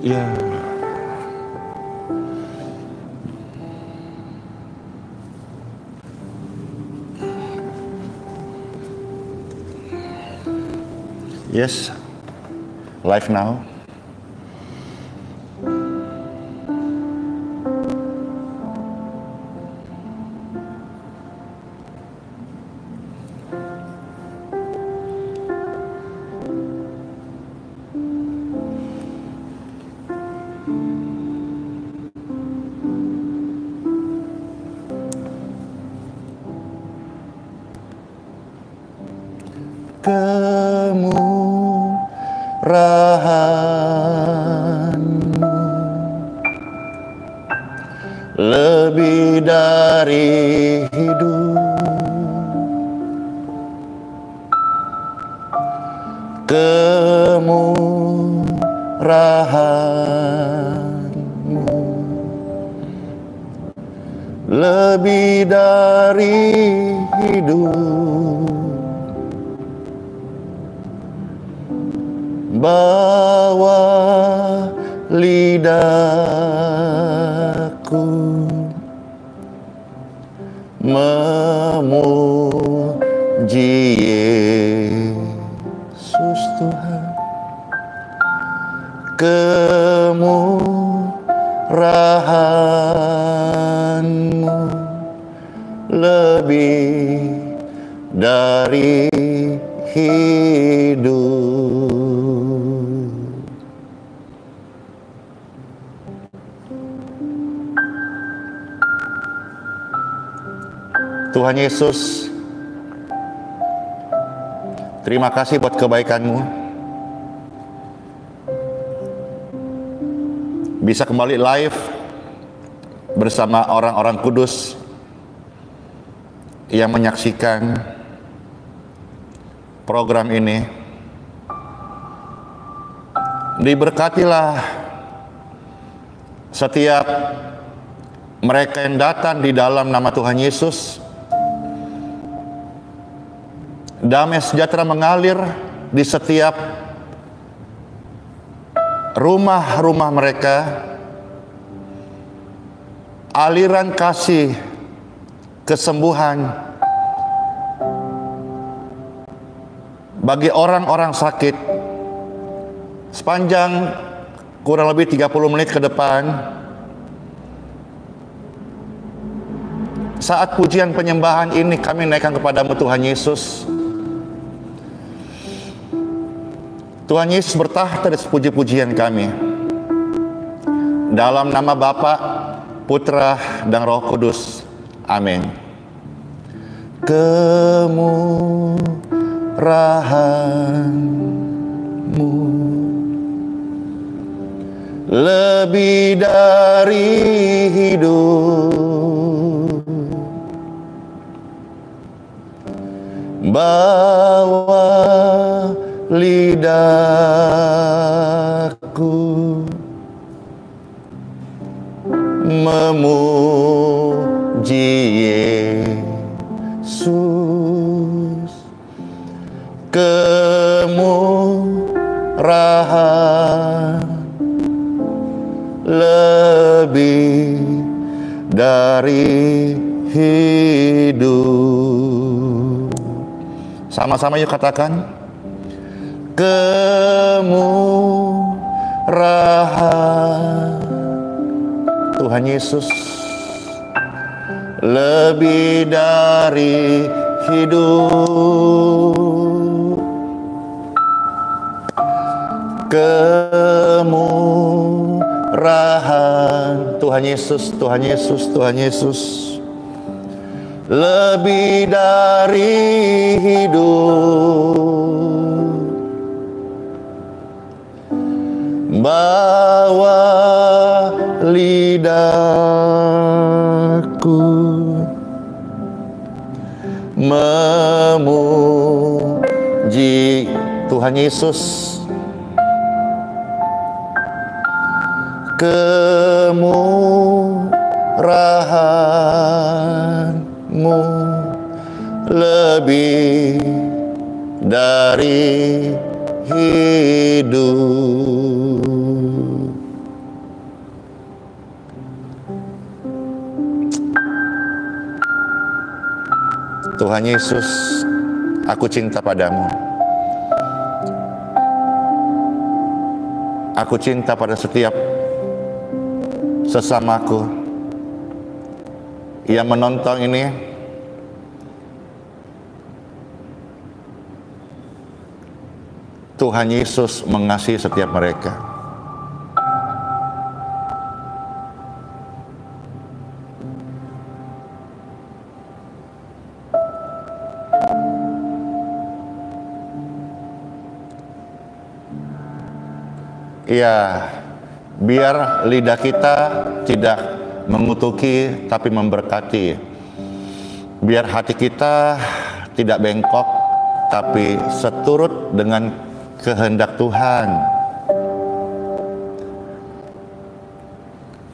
Ya. Yes. Live now. Kemurahan-Mu lebih dari hidup, kemurahan-Mu lebih dari hidup. Bawa lidahku memuji Yesus Tuhan, kemurahan-Mu lebih dari hidup. Tuhan Yesus, terima kasih buat kebaikan-Mu. Bisa kembali live bersama orang-orang kudus yang menyaksikan program ini. Diberkatilah setiap mereka yang datang di dalam nama Tuhan Yesus. Damai sejahtera mengalir di setiap rumah-rumah mereka. Aliran kasih, kesembuhan bagi orang-orang sakit sepanjang kurang lebih 30 menit ke depan. Saat pujian penyembahan ini kami naikkan kepadamu Tuhan Yesus. Tuhan Yesus bertahta di puji-pujian kami. Dalam nama Bapa, Putra, dan Roh Kudus. Amin. Kemurahan-Mu lebih dari hidup, bawa lidahku memuji Yesus, kemurahan lebih dari hidup. Sama-sama yuk katakan, kemurahan Tuhan Yesus lebih dari hidup, kemurahan Tuhan Yesus, Tuhan Yesus, Tuhan Yesus lebih dari hidup, bawa lidahku memuji Tuhan Yesus, kemurahan-Mu lebih dari hidup. Tuhan Yesus, aku cinta padamu. Aku cinta pada setiap sesamaku yang menonton ini. Tuhan Yesus mengasihi setiap mereka. Ya, biar lidah kita tidak mengutuki tapi memberkati. Biar hati kita tidak bengkok tapi seturut dengan kehendak Tuhan.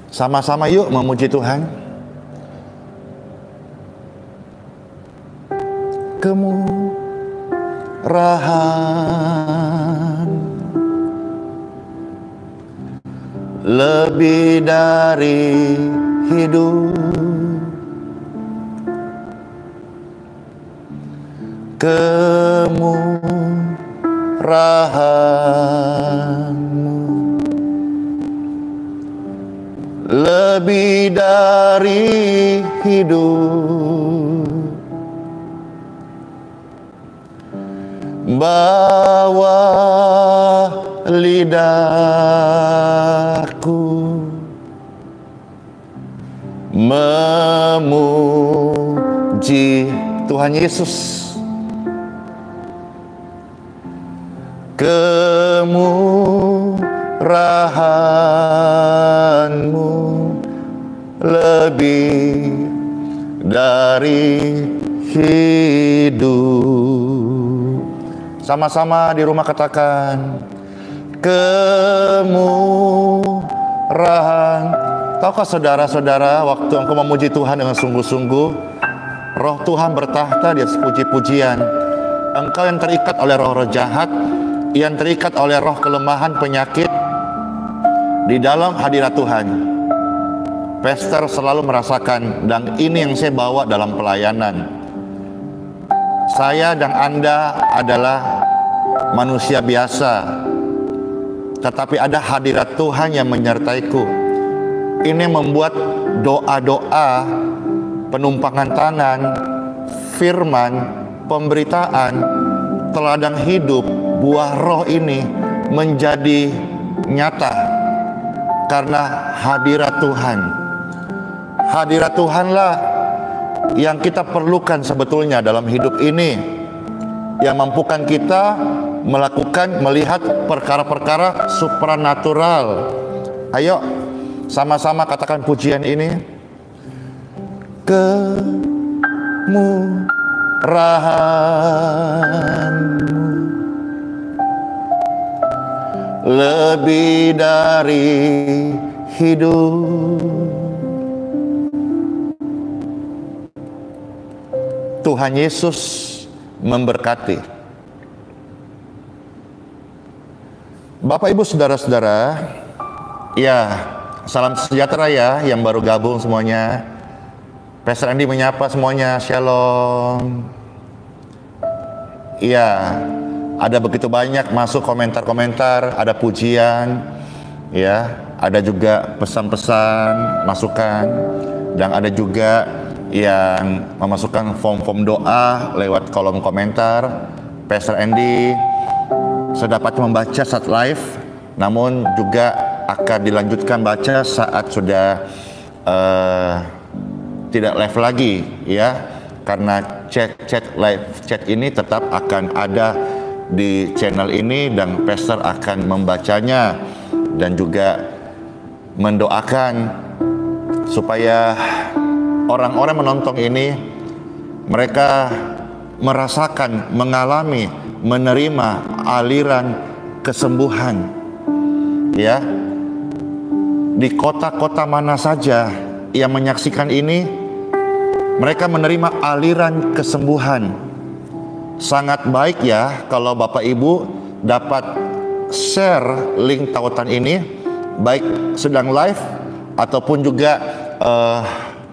Sama-sama yuk memuji Tuhan. Kemurahan lebih dari hidup, kemurahan-Mu lebih dari hidup. Bawa lidahku memuji Tuhan Yesus. Kemurahan-Mu lebih dari hidup. Sama-sama di rumah katakan, kemurahan. Tahukah saudara-saudara, waktu engkau memuji Tuhan dengan sungguh-sungguh, Roh Tuhan bertahta di atas puji-pujian. Engkau yang terikat oleh roh-roh jahat, yang terikat oleh roh kelemahan, penyakit, di dalam hadirat Tuhan. Pastor selalu merasakan, dan ini yang saya bawa dalam pelayanan. Saya dan Anda adalah manusia biasa, tetapi ada hadirat Tuhan yang menyertaiku. Ini membuat doa-doa, penumpangan tangan, firman, pemberitaan, teladan hidup, buah roh ini menjadi nyata karena hadirat Tuhan. Hadirat Tuhanlah yang kita perlukan sebetulnya dalam hidup ini, yang mampukan kita melihat perkara-perkara supranatural. Ayo sama-sama katakan pujian ini. Kemurahan-Mu lebih dari hidup. Tuhan Yesus memberkati. Bapak, Ibu, saudara-saudara, ya, salam sejahtera ya yang baru gabung semuanya. Pastor Andy menyapa semuanya, shalom. Ya, ada begitu banyak masuk komentar-komentar, ada pujian, ya, ada juga pesan-pesan, masukan, dan ada juga yang memasukkan form-form doa lewat kolom komentar. Pastor Andy sudah dapat membaca saat live, namun juga akan dilanjutkan baca saat sudah tidak live lagi, ya, karena chat live chat ini tetap akan ada di channel ini, dan Pastor akan membacanya dan juga mendoakan supaya orang-orang menonton ini mereka merasakan, mengalami, menerima aliran kesembuhan, ya, di kota-kota mana saja yang menyaksikan ini, mereka menerima aliran kesembuhan. Sangat baik ya kalau Bapak Ibu dapat share link tautan ini, baik sedang live ataupun juga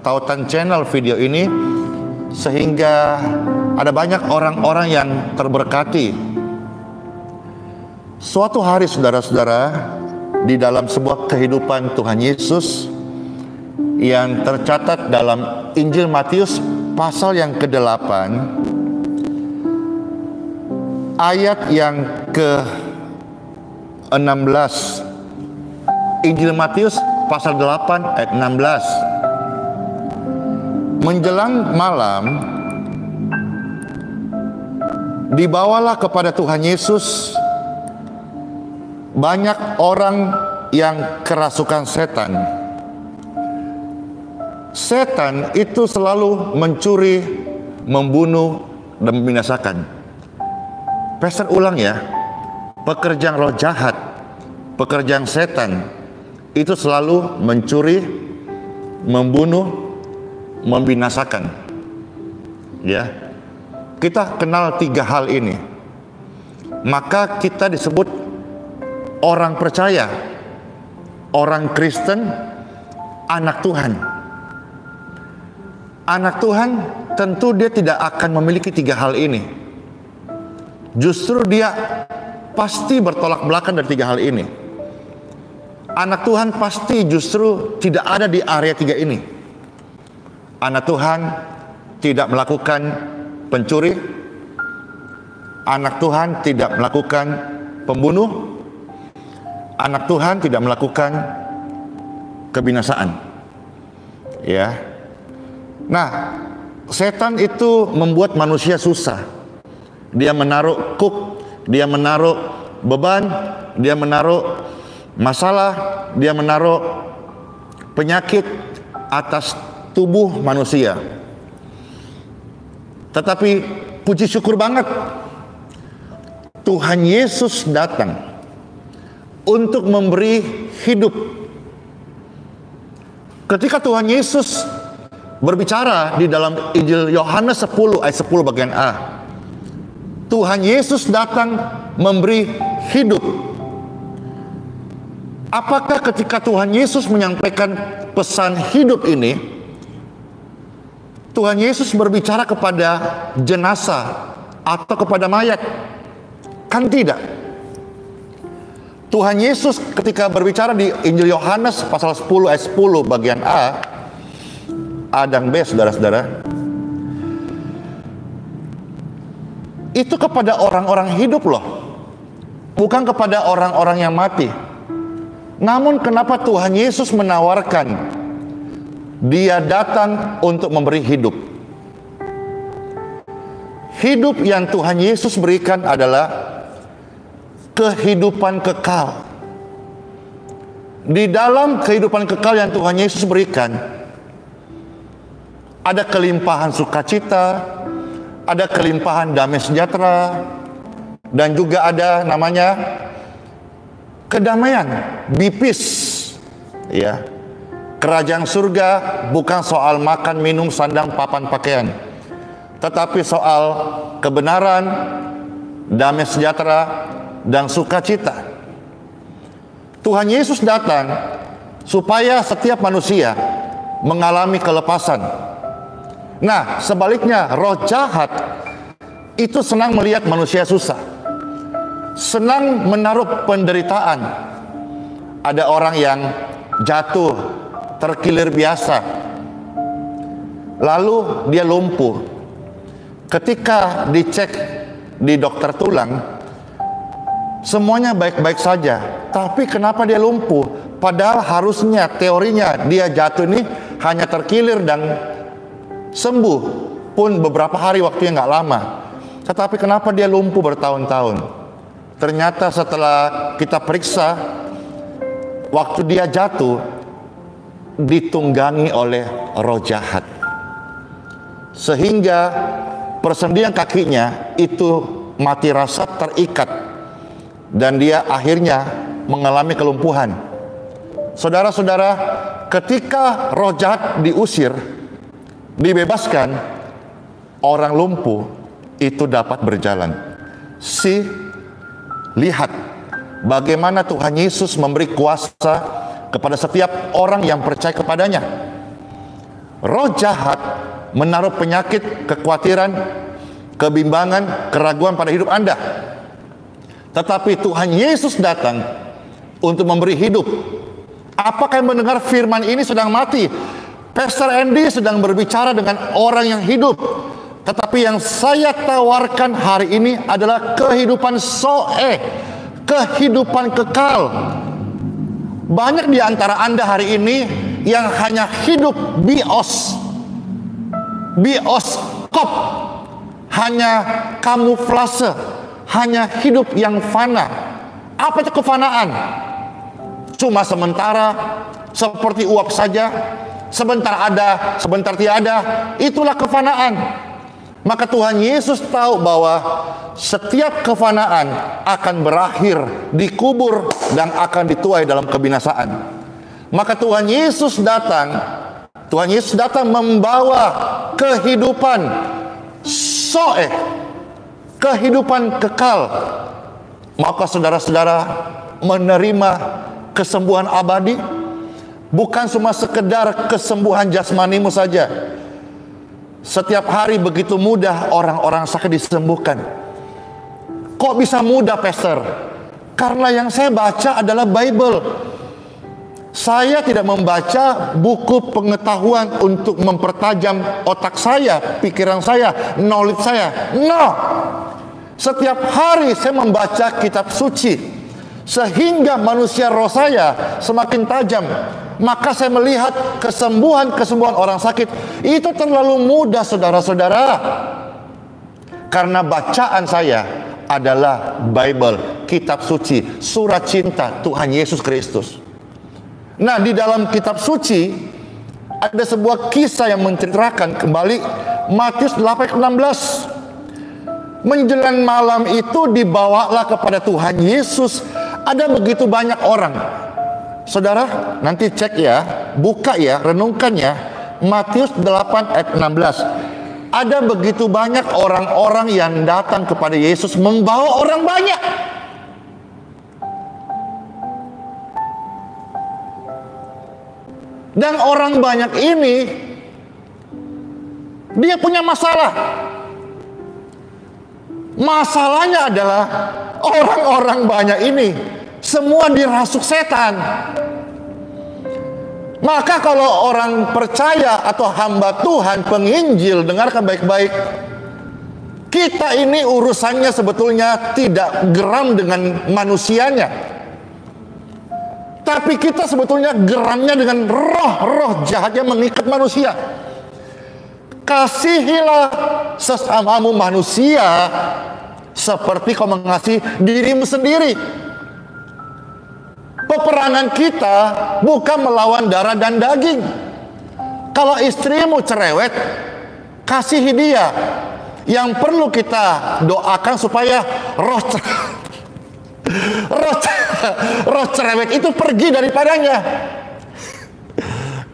tautan channel video ini, sehingga ada banyak orang-orang yang terberkati. Suatu hari, saudara-saudara, di dalam sebuah kehidupan Tuhan Yesus yang tercatat dalam Injil Matius pasal yang ke-8 ayat yang ke-16. Injil Matius pasal 8 ayat 16. Menjelang malam, dibawalah kepada Tuhan Yesus banyak orang yang kerasukan setan. Setan itu selalu mencuri, membunuh, dan membinasakan. Pastor ulang ya, pekerjaan roh jahat, pekerjaan setan itu selalu mencuri, membunuh, membinasakan. Ya, kita kenal 3 hal ini, maka kita disebut orang percaya, orang Kristen, anak Tuhan. Anak Tuhan tentu dia tidak akan memiliki 3 hal ini. Justru dia pasti bertolak belakang dari 3 hal ini. Anak Tuhan pasti justru tidak ada di area 3 ini. Anak Tuhan tidak melakukan pencuri. Anak Tuhan tidak melakukan pembunuh. Anak Tuhan tidak melakukan kebinasaan. Ya. Nah, setan itu membuat manusia susah. Dia menaruh kuk, dia menaruh beban, dia menaruh masalah, dia menaruh penyakit atas tubuh manusia. Tetapi puji syukur banget, Tuhan Yesus datang untuk memberi hidup. Ketika Tuhan Yesus berbicara di dalam Injil Yohanes 10 ayat 10 bagian A, Tuhan Yesus datang memberi hidup. Apakah ketika Tuhan Yesus menyampaikan pesan hidup ini, Tuhan Yesus berbicara kepada jenazah atau kepada mayat? Kan tidak. Tuhan Yesus ketika berbicara di Injil Yohanes pasal 10 ayat 10 bagian A dan B, saudara-saudara, itu kepada orang-orang hidup loh, bukan kepada orang-orang yang mati. Namun kenapa Tuhan Yesus menawarkan Dia datang untuk memberi hidup? Hidup yang Tuhan Yesus berikan adalah kehidupan kekal. Di dalam kehidupan kekal yang Tuhan Yesus berikan, ada kelimpahan sukacita, ada kelimpahan damai sejahtera, dan juga ada namanya kedamaian, bipis. Ya, kerajaan surga bukan soal makan, minum, sandang, papan, pakaian, tetapi soal kebenaran, damai sejahtera, dan sukacita. Tuhan Yesus datang supaya setiap manusia mengalami kelepasan. Nah, sebaliknya roh jahat itu senang melihat manusia susah, senang menaruh penderitaan. Ada orang yang jatuh, terkilir biasa, lalu dia lumpuh. Ketika dicek di dokter tulang, semuanya baik-baik saja, tapi kenapa dia lumpuh? Padahal harusnya, teorinya, dia jatuh ini hanya terkilir dan sembuh pun beberapa hari, waktunya nggak lama. Tetapi kenapa dia lumpuh bertahun-tahun? Ternyata setelah kita periksa, waktu dia jatuh ditunggangi oleh roh jahat, sehingga persendian kakinya itu mati rasa, terikat, dan dia akhirnya mengalami kelumpuhan. Saudara-saudara, ketika roh jahat diusir, dibebaskan, orang lumpuh itu dapat berjalan. Lihat bagaimana Tuhan Yesus memberi kuasa kepada setiap orang yang percaya kepadanya. Roh jahat menaruh penyakit, kekhawatiran, kebimbangan, keraguan pada hidup Anda. Tetapi Tuhan Yesus datang untuk memberi hidup. Apakah yang mendengar firman ini sedang mati? Pastor Andy sedang berbicara dengan orang yang hidup. Tetapi yang saya tawarkan hari ini adalah kehidupan Zoe, kehidupan kekal. Banyak di antara Anda hari ini yang hanya hidup bioskop, hanya kamuflase, hanya hidup yang fana. Apa itu kefanaan? Cuma sementara, seperti uap saja, sebentar ada, sebentar tiada. Itulah kefanaan. Maka Tuhan Yesus tahu bahwa setiap kefanaan akan berakhir, dikubur, dan akan dituai dalam kebinasaan. Maka Tuhan Yesus datang membawa kehidupan Zoe, kehidupan kekal. Maka saudara-saudara menerima kesembuhan abadi, bukan cuma sekedar kesembuhan jasmanimu saja. Setiap hari begitu mudah orang-orang sakit disembuhkan. Kok bisa mudah, Pastor? Karena yang saya baca adalah Bible. Saya tidak membaca buku pengetahuan untuk mempertajam otak saya, pikiran saya, knowledge saya. No. Setiap hari saya membaca kitab suci, sehingga manusia roh saya semakin tajam. Maka saya melihat kesembuhan orang sakit itu terlalu mudah, saudara-saudara. Karena bacaan saya adalah Bible, kitab suci, surat cinta Tuhan Yesus Kristus. Nah, di dalam kitab suci ada sebuah kisah yang menceritakan kembali Matius 8:16. Menjelang malam itu dibawalah kepada Tuhan Yesus ada begitu banyak orang. Saudara, nanti cek ya, buka ya, renungkan ya. Matius 8 ayat 16. Ada begitu banyak orang-orang yang datang kepada Yesus membawa orang banyak. Dan orang banyak ini dia punya masalah. Masalahnya adalah orang-orang banyak ini semua dirasuk setan. Maka kalau orang percaya atau hamba Tuhan, penginjil, dengarkan baik-baik. Kita ini urusannya sebetulnya tidak geram dengan manusianya, tapi kita sebetulnya geramnya dengan roh-roh jahat yang mengikat manusia. Kasihilah sesamamu manusia seperti kau mengasihi dirimu sendiri. Peperangan kita bukan melawan darah dan daging. Kalau istrimu cerewet, kasihi dia. Yang perlu kita doakan supaya roh cerewet itu pergi daripadanya.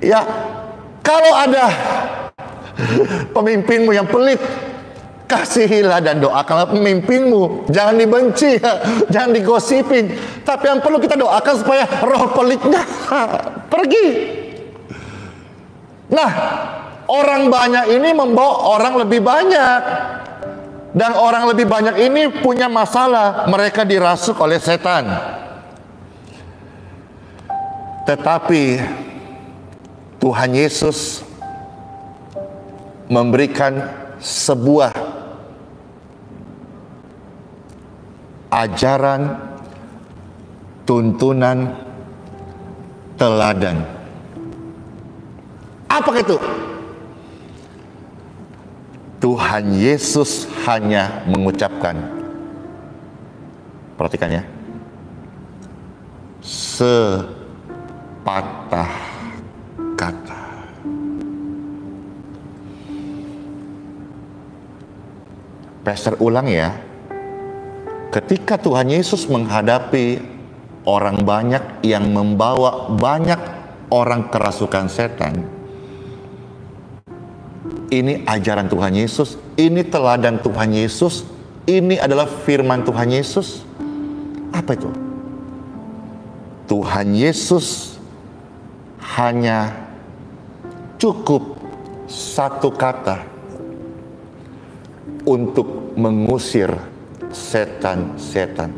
Ya, kalau ada pemimpinmu yang pelit, kasihilah dan doakanlah pemimpinmu. Jangan dibenci, jangan digosipin. Tapi yang perlu kita doakan supaya roh pelitnya pergi. Nah, orang banyak ini membawa orang lebih banyak. Dan orang lebih banyak ini punya masalah. Mereka dirasuk oleh setan. Tetapi Tuhan Yesus memberikan sebuah ajaran, tuntunan, teladan. Apa itu? Tuhan Yesus hanya mengucapkan, perhatikan ya, sepatah kata. Pastor ulang ya. Ketika Tuhan Yesus menghadapi orang banyak yang membawa banyak orang kerasukan setan, ini ajaran Tuhan Yesus, ini teladan Tuhan Yesus, ini adalah firman Tuhan Yesus. Apa itu? Tuhan Yesus hanya cukup satu kata untuk mengusir setan-setan.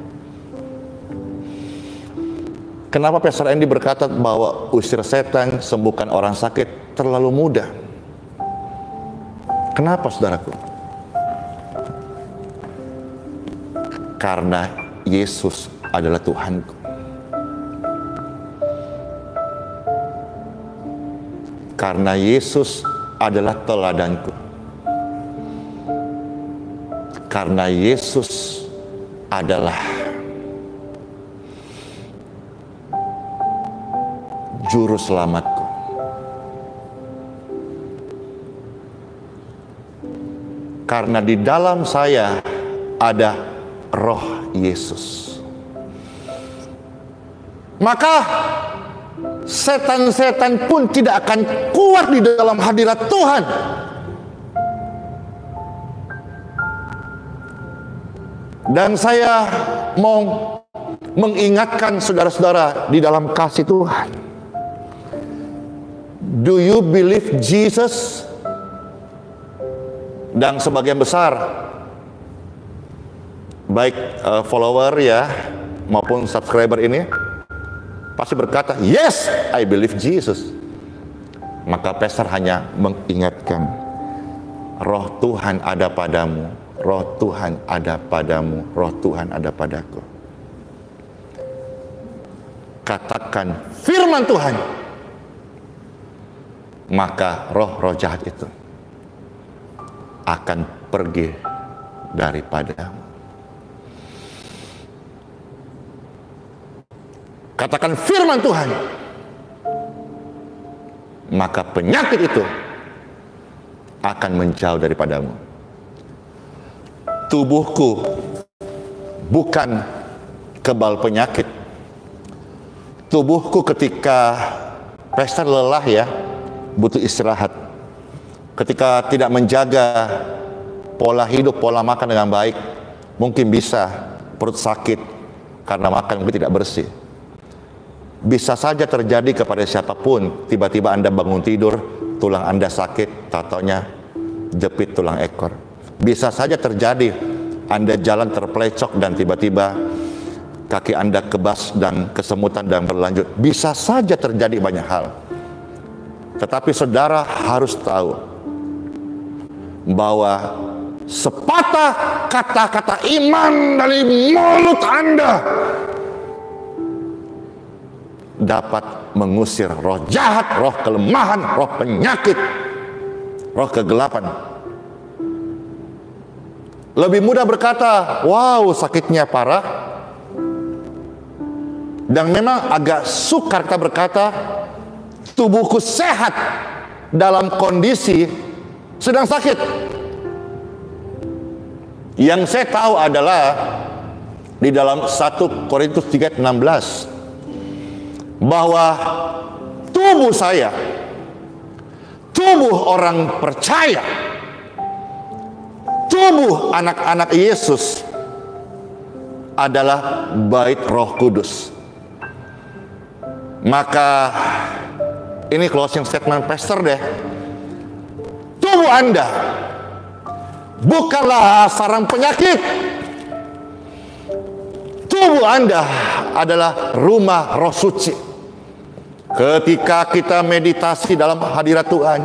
Kenapa Pastor Andy berkata bahwa usir setan, sembuhkan orang sakit terlalu mudah? Kenapa, saudaraku? Karena Yesus adalah Tuhanku. Karena Yesus adalah teladanku. Karena Yesus adalah juru selamatku. Karena di dalam saya ada Roh Yesus. Maka setan-setan pun tidak akan kuat di dalam hadirat Tuhan. Dan saya mau mengingatkan saudara-saudara di dalam kasih Tuhan. Do you believe Jesus? Dan sebagian besar baik follower ya maupun subscriber ini pasti berkata, yes, I believe Jesus. Maka pastor hanya mengingatkan, Roh Tuhan ada padamu, Roh Tuhan ada padamu, Roh Tuhan ada padaku. Katakan firman Tuhan, maka roh-roh jahat itu akan pergi daripadamu. Katakan firman Tuhan, maka penyakit itu akan menjauh daripadamu. Tubuhku bukan kebal penyakit. Tubuhku ketika pastor lelah ya, butuh istirahat. Ketika tidak menjaga pola hidup, pola makan dengan baik, mungkin bisa perut sakit karena makan mungkin tidak bersih. Bisa saja terjadi kepada siapapun, tiba-tiba Anda bangun tidur, tulang Anda sakit, tatonya jepit tulang ekor. Bisa saja terjadi Anda jalan terpelecok dan tiba-tiba kaki Anda kebas dan kesemutan dan berlanjut. Bisa saja terjadi banyak hal. Tetapi saudara harus tahu bahwa sepatah kata-kata iman dari mulut Anda dapat mengusir roh jahat, roh kelemahan, roh penyakit, roh kegelapan. Lebih mudah berkata, wow sakitnya parah, dan memang agak sukar kita berkata, tubuhku sehat dalam kondisi sedang sakit. Yang saya tahu adalah di dalam 1 Korintus 3:16 bahwa tubuh saya, tubuh orang percaya, tubuh anak-anak Yesus adalah bait Roh Kudus. Maka ini closing statement pastor deh. Tubuh Anda bukanlah sarang penyakit. Tubuh Anda adalah rumah Roh Suci. Ketika kita meditasi dalam hadirat Tuhan,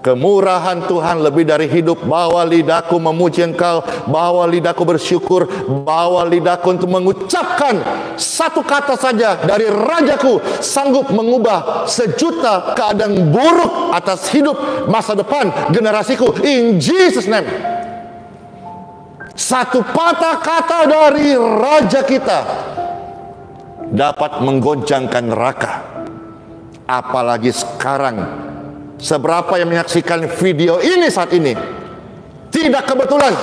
kemurahan Tuhan lebih dari hidup. Bawa lidahku memuji Engkau, bawa lidahku bersyukur, bawa lidahku untuk mengucapkan satu kata saja dari Rajaku, sanggup mengubah sejuta keadaan buruk atas hidup masa depan generasiku. In Jesus name. Satu patah kata dari Raja kita dapat menggoncangkan neraka. Apalagi sekarang, seberapa yang menyaksikan video ini saat ini, tidak kebetulan.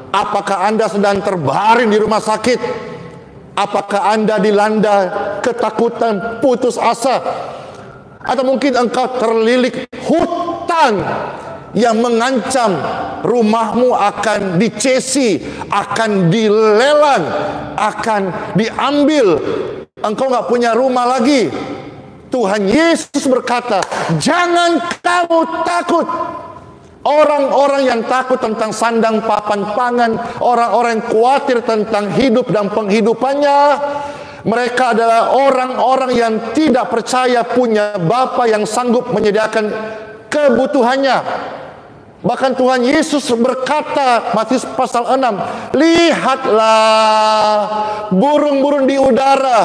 Apakah Anda sedang terbaring di rumah sakit? Apakah Anda dilanda ketakutan, putus asa? Atau mungkin engkau terlilit hutang yang mengancam rumahmu akan dicesi, akan dilelang, akan diambil. Engkau nggak punya rumah lagi. Tuhan Yesus berkata, jangan kamu takut. Orang-orang yang takut tentang sandang papan pangan, orang-orang yang khawatir tentang hidup dan penghidupannya, mereka adalah orang-orang yang tidak percaya punya Bapa yang sanggup menyediakan kebutuhannya. Bahkan Tuhan Yesus berkata, Matius pasal 6, lihatlah burung-burung di udara,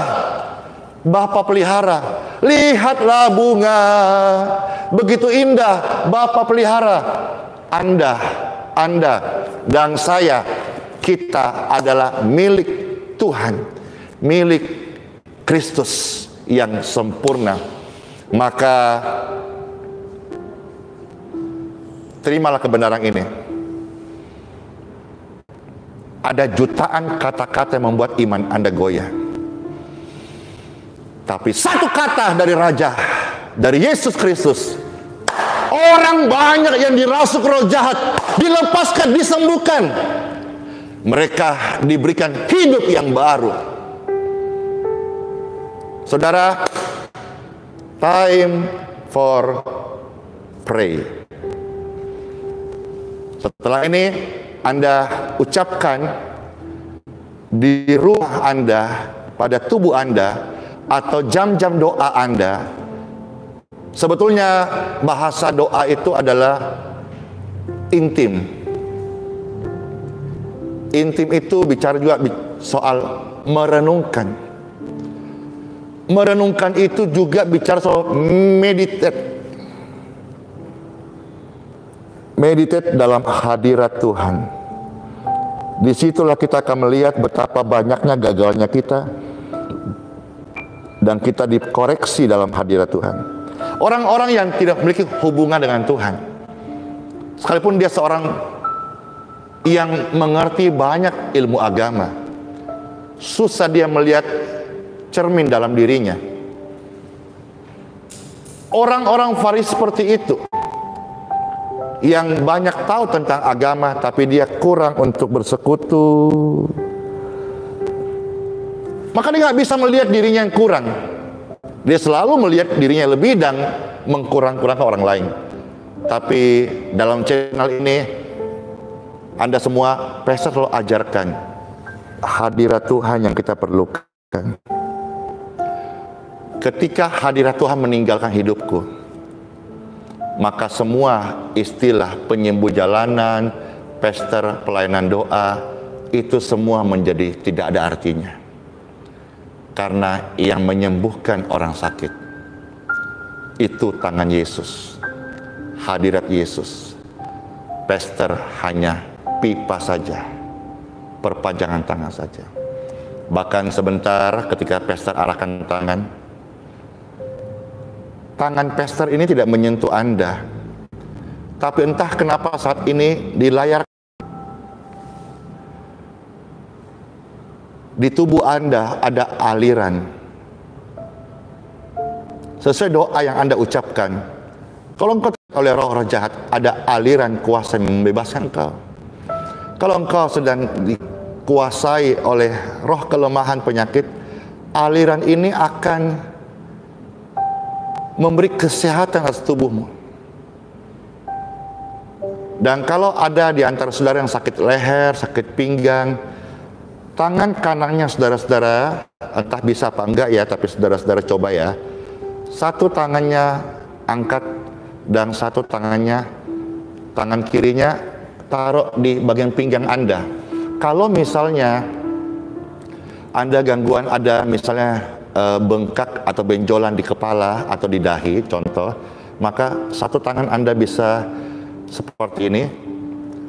Bapa pelihara. Lihatlah bunga, begitu indah, Bapa pelihara. Anda dan saya, kita adalah milik Tuhan, milik Kristus yang sempurna. Maka terimalah kebenaran ini. Ada jutaan kata-kata yang membuat iman Anda goyah. Tapi satu kata dari Raja, dari Yesus Kristus, orang banyak yang dirasuk roh jahat, dilepaskan, disembuhkan. Mereka diberikan hidup yang baru. Saudara, time for pray. Setelah ini Anda ucapkan di rumah Anda, pada tubuh Anda, atau jam-jam doa Anda. Sebetulnya bahasa doa itu adalah intim. Intim itu bicara juga soal merenungkan. Merenungkan itu juga bicara soal meditate. Meditate dalam hadirat Tuhan. Disitulah kita akan melihat betapa banyaknya gagalnya kita, dan kita dikoreksi dalam hadirat Tuhan. Orang-orang yang tidak memiliki hubungan dengan Tuhan, sekalipun dia seorang yang mengerti banyak ilmu agama, susah dia melihat cermin dalam dirinya. Orang-orang Farisi seperti itu, yang banyak tahu tentang agama, tapi dia kurang untuk bersekutu. Maka dia nggak bisa melihat dirinya yang kurang. Dia selalu melihat dirinya yang lebih dan mengkurang-kurangkan orang lain. Tapi dalam channel ini, Anda semua, pastor selalu ajarkan hadirat Tuhan yang kita perlukan. Ketika hadirat Tuhan meninggalkan hidupku, maka semua istilah penyembuh jalanan, pastor pelayanan doa, itu semua menjadi tidak ada artinya. Karena yang menyembuhkan orang sakit itu tangan Yesus, hadirat Yesus. Pastor hanya pipa saja, perpanjangan tangan saja. Bahkan sebentar ketika pastor arahkan tangan pastor ini tidak menyentuh Anda. Tapi entah kenapa saat ini di layar, di tubuh Anda ada aliran. Sesuai doa yang Anda ucapkan, kalau engkau oleh roh-roh jahat, ada aliran kuasa yang membebaskan engkau. Kalau engkau sedang dikuasai oleh roh kelemahan penyakit, aliran ini akan memberi kesehatan atas tubuhmu. Dan kalau ada di antara saudara yang sakit leher, sakit pinggang, tangan kanannya saudara-saudara, entah bisa apa enggak ya, tapi saudara-saudara coba ya. Satu tangannya angkat dan satu tangan kirinya taruh di bagian pinggang Anda. Kalau misalnya Anda gangguan, ada misalnya bengkak atau benjolan di kepala atau di dahi, contoh, maka satu tangan Anda bisa seperti ini.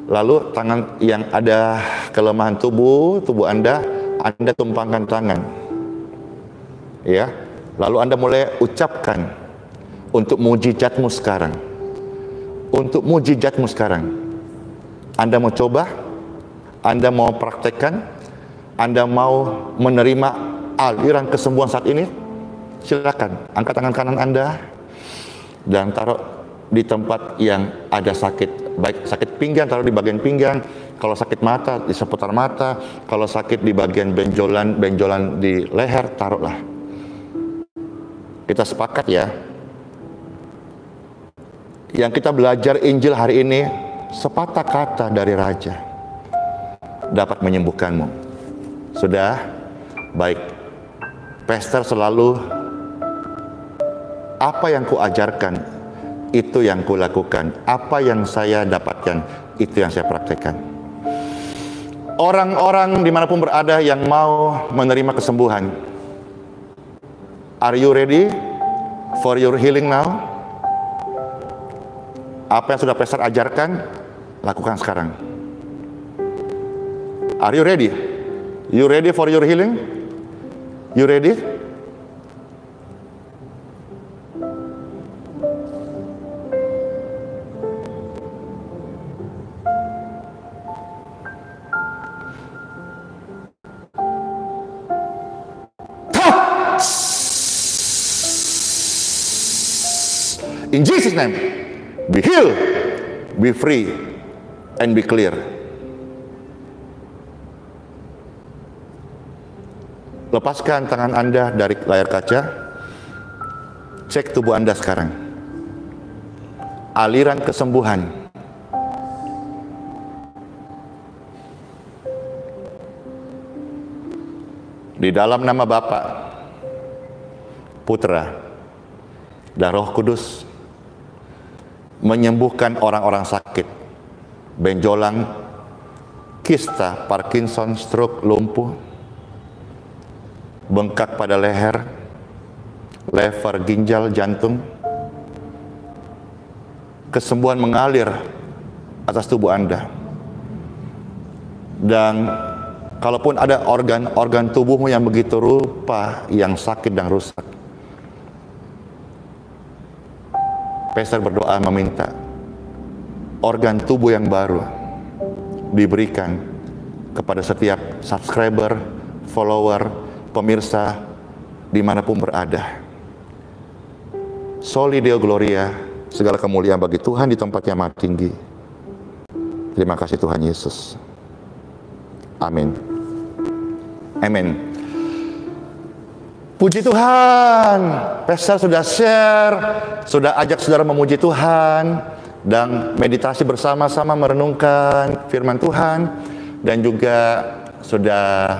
Lalu tangan yang ada kelemahan tubuh Anda tumpangkan tangan, ya. Lalu Anda mulai ucapkan untuk mujizatmu sekarang. Untuk mujizatmu sekarang. Anda mau coba? Anda mau praktekkan? Anda mau menerima aliran kesembuhan saat ini? Silakan, angkat tangan kanan Anda dan taruh di tempat yang ada sakit. Baik sakit pinggang, taruh di bagian pinggang. Kalau sakit mata, di seputar mata. Kalau sakit di bagian benjolan di leher, taruhlah. Kita sepakat ya. Yang kita belajar Injil hari ini, sepatah kata dari Raja dapat menyembuhkanmu. Sudah? Baik. Pastor selalu, apa yang kuajarkan, itu yang kulakukan. Apa yang saya dapatkan, itu yang saya praktekkan. Orang-orang dimanapun berada yang mau menerima kesembuhan, are you ready for your healing now? Apa yang sudah pastor ajarkan, lakukan sekarang. Are you ready? You ready for your healing? You ready? In Jesus' name, be healed, be free, and be clear. Lepaskan tangan Anda dari layar kaca. Cek tubuh Anda sekarang. Aliran kesembuhan. Di dalam nama Bapa, Putra, dan Roh Kudus, menyembuhkan orang-orang sakit, benjolan, kista, Parkinson, stroke, lumpuh, bengkak pada leher, lever, ginjal, jantung. Kesembuhan mengalir atas tubuh Anda. Dan kalaupun ada organ-organ tubuhmu yang begitu rupa, yang sakit dan rusak, pastor berdoa meminta organ tubuh yang baru diberikan kepada setiap subscriber, follower, pemirsa dimanapun berada. Soli Deo Gloria, segala kemuliaan bagi Tuhan di tempat yang maha tinggi. Terima kasih Tuhan Yesus. Amin. Amin. Puji Tuhan, pastor sudah share, sudah ajak saudara memuji Tuhan, dan meditasi bersama-sama merenungkan firman Tuhan, dan juga sudah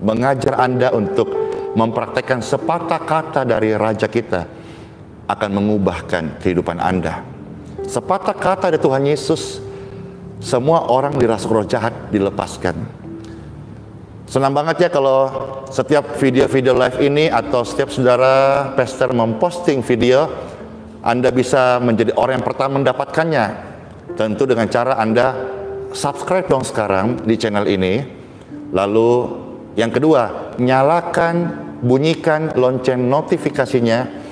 mengajar Anda untuk mempraktekkan sepatah kata dari Raja kita akan mengubahkan kehidupan Anda. Sepatah kata dari Tuhan Yesus, semua orang dirasuk roh jahat dilepaskan. Senang banget ya kalau setiap video-video live ini atau setiap saudara pastor memposting video, Anda bisa menjadi orang yang pertama mendapatkannya. Tentu dengan cara Anda subscribe dong sekarang di channel ini. Lalu yang kedua, nyalakan, bunyikan lonceng notifikasinya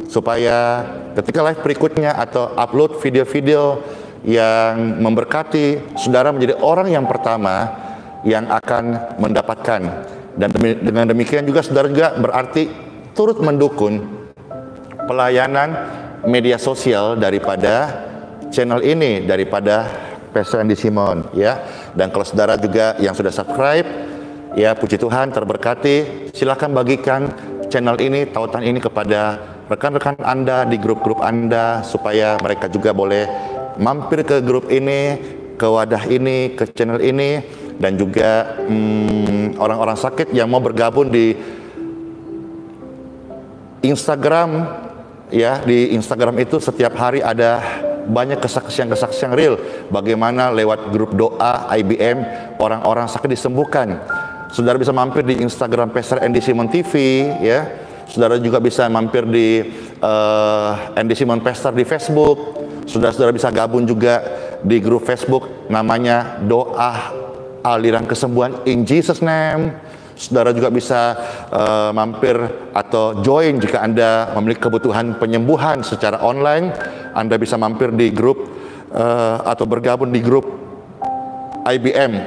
supaya ketika live berikutnya atau upload video-video yang memberkati, saudara menjadi orang yang pertama yang akan mendapatkan. Dan dengan demikian juga saudara juga berarti turut mendukung pelayanan media sosial daripada channel ini, daripada Pastor Andy Simon ya. Dan kalau saudara juga yang sudah subscribe, ya puji Tuhan terberkati, silakan bagikan channel ini, tautan ini kepada rekan-rekan Anda di grup-grup Anda supaya mereka juga boleh mampir ke grup ini, ke wadah ini, ke channel ini. Dan juga orang-orang sakit yang mau bergabung di Instagram ya, di Instagram itu setiap hari ada banyak kesaksian-kesaksian real bagaimana lewat grup doa IBM orang-orang sakit disembuhkan. Saudara bisa mampir di Instagram Pastor Andy Simon TV ya. Saudara juga bisa mampir di Andy Simon Pastor di Facebook. Saudara-saudara bisa gabung juga di grup Facebook namanya Doa Aliran Kesembuhan in Jesus Name. Saudara juga bisa mampir atau join jika Anda memiliki kebutuhan penyembuhan secara online. Anda bisa mampir di grup atau bergabung di grup IBM.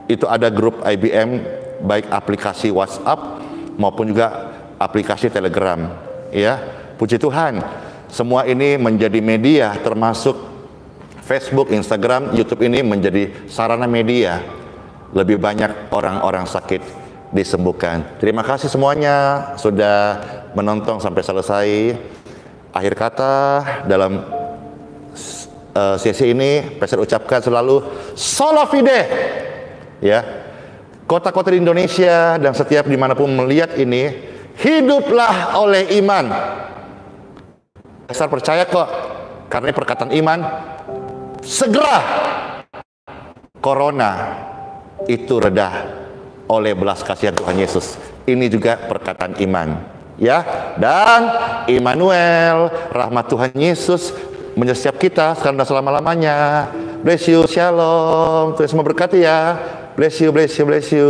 Itu ada grup IBM, baik aplikasi WhatsApp maupun juga aplikasi Telegram. Ya, puji Tuhan. Semua ini menjadi media, termasuk Facebook, Instagram, YouTube ini menjadi sarana media. Lebih banyak orang-orang sakit disembuhkan. Terima kasih semuanya sudah menonton sampai selesai. Akhir kata dalam sesi ini, Pastor ucapkan selalu Sola Fide, ya. Kota-kota di Indonesia dan setiap dimanapun melihat ini, hiduplah oleh iman. Pastor percaya kok, karena perkataan iman, segera Corona itu reda oleh belas kasihan Tuhan Yesus. Ini juga perkataan iman, ya. Dan Immanuel, rahmat Tuhan Yesus menyertai kita sekarang dan selama-lamanya. Bless you, shalom. Tuhan semua berkati ya. Bless you, bless you, bless you.